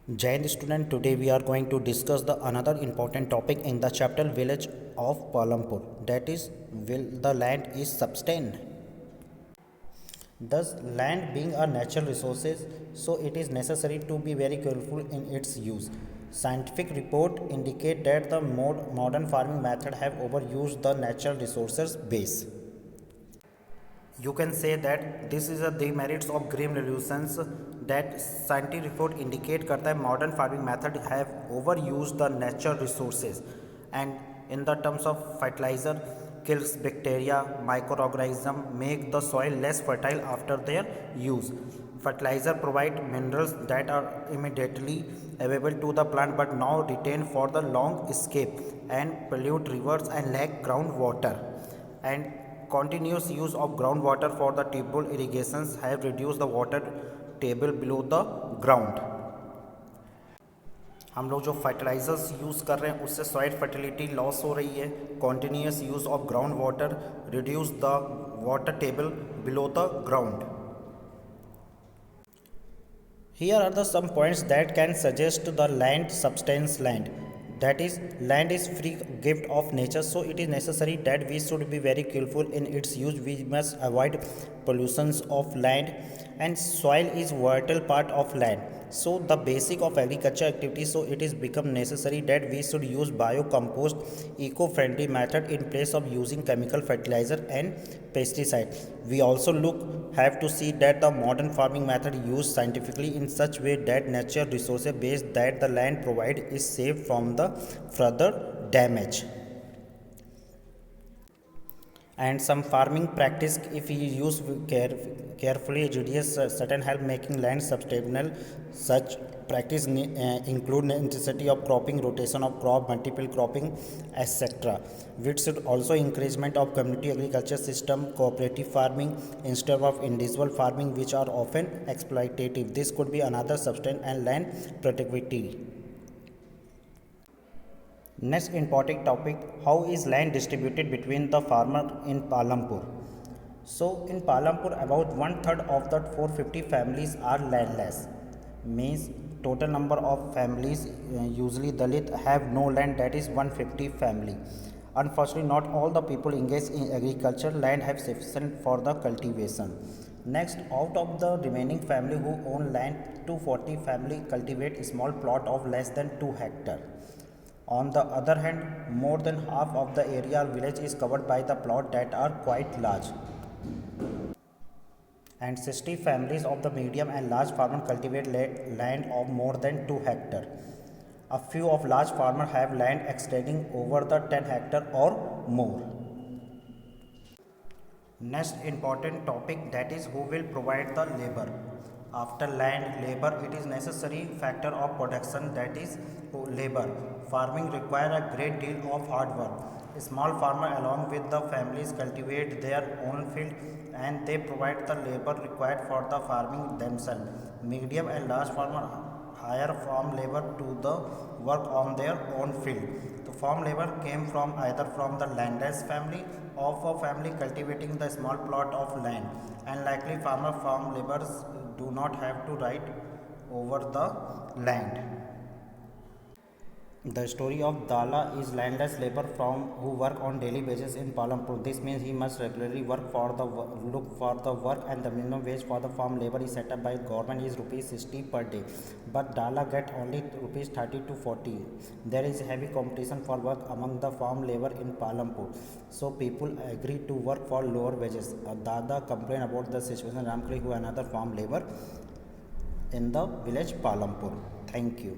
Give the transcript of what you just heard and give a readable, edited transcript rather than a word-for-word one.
Jai Hind student, today we are going to discuss the another important topic in the chapter village of Palampur, that is, will the land is sustained. Thus, land being a natural resources, so it is necessary to be very careful in its use. Scientific report indicate that the modern farming method have overused the natural resources base. You can say that this is a demerits of green revolutions that scientific report indicate करता है modern farming method have overused the natural resources and in the terms of fertilizer kills bacteria microorganism make the soil less fertile after their use. Fertilizer provide minerals that are immediately available to the plant but now retained for the long escape and pollute rivers and lack groundwater. And continuous use of groundwater for the tubal irrigations have reduced the water table below the ground. हम लोग जो fertilisers use कर रहे हैं उससे soil fertility loss हो रही है. Continuous use of ground water reduce the water table below the ground. Here are the some points that can suggest the land substance land. That is, land is free gift of nature, so it is necessary that we should be very careful in its use. We must avoid pollutions of land, and soil is vital part of land. So the basic of agriculture activity, so it is become necessary that we should use biocompost eco-friendly method in place of using chemical fertilizer and pesticide. We also have to see that the modern farming method used scientifically in such way that natural resources base that the land provide is saved from the further damage. And some farming practice, if we use carefully, judicious certain help making land sustainable. Such practice include necessity of cropping, rotation of crop, multiple cropping, etc. which should also encouragement of community agriculture system, cooperative farming instead of individual farming, which are often exploitative. This could be another substance and land productivity. Next important topic, how is land distributed between the farmer in Palampur? So in Palampur about 1/3 of the 450 families are landless. Means total number of families usually Dalit have no land, that is 150 family. Unfortunately not all the people engaged in agriculture land have sufficient for the cultivation. Next, out of the remaining family who own land, 240 family cultivate a small plot of less than 2 hectare. On the other hand, more than half of the area village is covered by the plot that are quite large. And 60 families of the medium and large farmers cultivate land of more than 2 hectare. A few of large farmers have land extending over the 10 hectare or more. Next important topic, that is who will provide the labor. After land labor, it is necessary factor of production, that is labor. Farming require a great deal of hard work. A small farmer along with the families cultivate their own field and they provide the labor required for the farming themselves. Medium and large farmer hire farm labor to the work on their own field. The farm labor came from either from the landless family or a family cultivating the small plot of land, and likely farm laborers do not have to ride over the land. The story of Dala is landless labor from who work on daily basis in Palampur. This means he must regularly look for the work, and the minimum wage for the farm labor is set up by government is rupees 60 per day. But Dala get only rupees 30 to 40. There is heavy competition for work among the farm labor in Palampur, so people agree to work for lower wages. Dada complained about the situation Ramkali, who another farm labor in the village Palampur. Thank you.